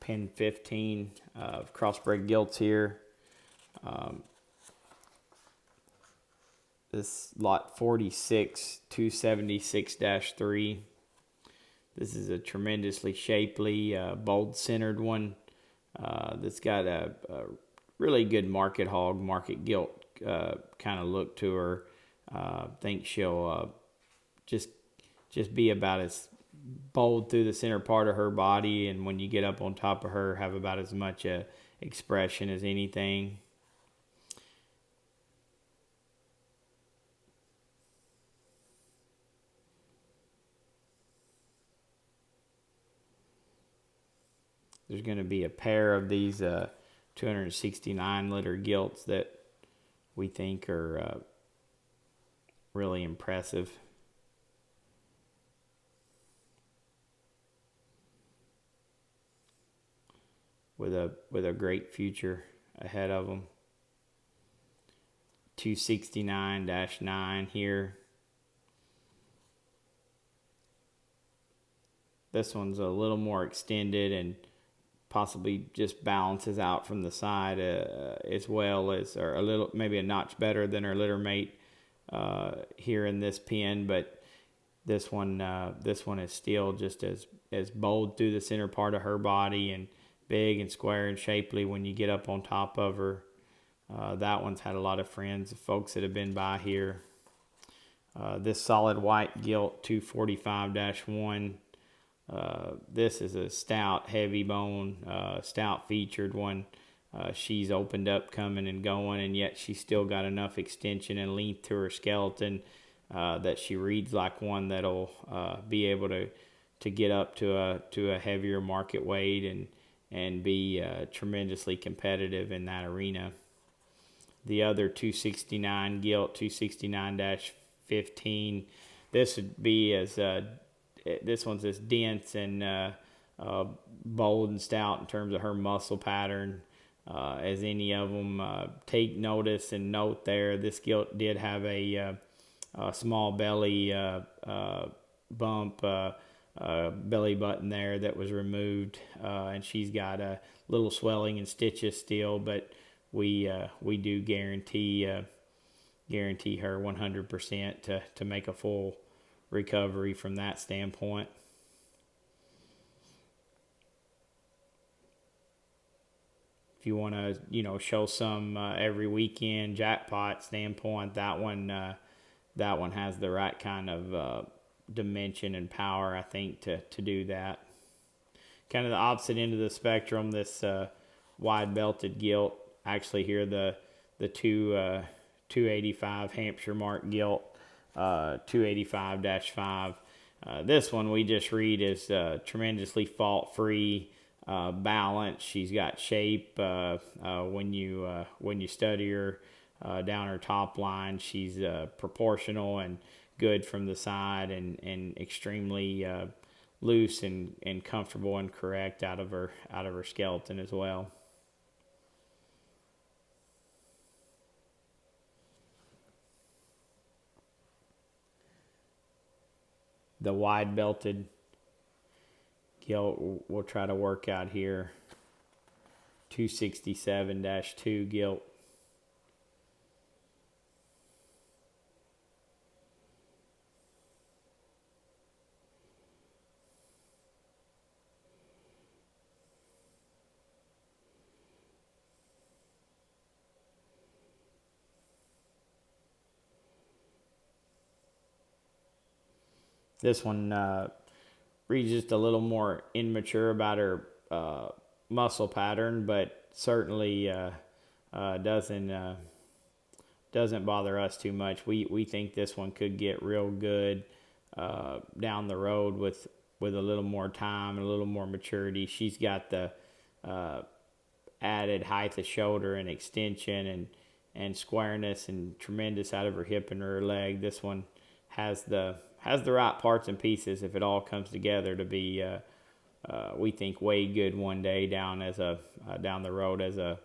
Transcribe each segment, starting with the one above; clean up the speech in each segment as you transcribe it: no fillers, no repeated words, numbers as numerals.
pin 15 of crossbred gilts here. This lot 46 276-3. This is a tremendously shapely, bold centered one. That's got a really good market hog, market gilt kind of look to her. I think she'll just be about as bold through the center part of her body, and when you get up on top of her, have about as much expression as anything. There's going to be a pair of these 269 litter gilts that we think are really impressive. With a great future ahead of them. 269-9 here. This one's a little more extended and possibly just balances out from the side as well as, or a little, maybe a notch better than her litter mate here in this pen, but this one is still just as bold through the center part of her body and big and square and shapely when you get up on top of her. That one's had a lot of friends, folks that have been by here. This solid white gilt 245-1. This is a stout, heavy bone, stout featured one. She's opened up coming and going, and yet she's still got enough extension and length to her skeleton that she reads like one that'll be able to get up to a heavier market weight and be tremendously competitive in that arena. The other 269 gilt, 269-15, this would be this one's as dense and bold and stout in terms of her muscle pattern as any of them. Take notice and note there, this gilt did have a small belly bump, belly button there that was removed, and she's got a little swelling and stitches still, but we do guarantee her 100% to make a full recovery from that standpoint. If you want to, show some every weekend jackpot standpoint, that one has the right kind of dimension and power, I think, to do that. Kind of the opposite end of the spectrum, this wide belted gilt. Actually, here the 285 Hampshire Mark gilt. 285-5. This one we just read is tremendously fault-free, balanced. She's got shape when you study her down her top line. She's proportional and good from the side, and extremely loose and comfortable and correct out of her skeleton as well. The wide belted gilt we'll try to work out here. 267-2 gilt. This one reads just a little more immature about her muscle pattern, but certainly doesn't bother us too much. We think this one could get real good down the road with a little more time and a little more maturity. She's got the added height of shoulder and extension and squareness and tremendous out of her hip and her leg. This one has the right parts and pieces if it all comes together to be we think way good one day down the road as a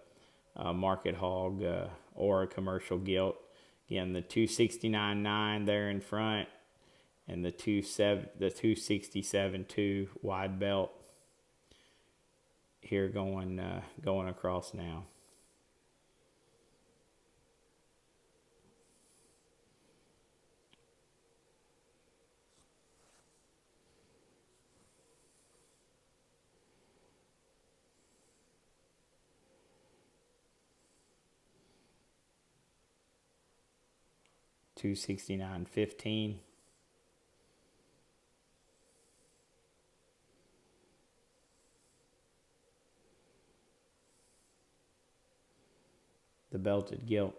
market hog or a commercial gilt. Again, the 269.9 there in front and the 267.2 wide belt. here going across now. $269.15. The belted gilt.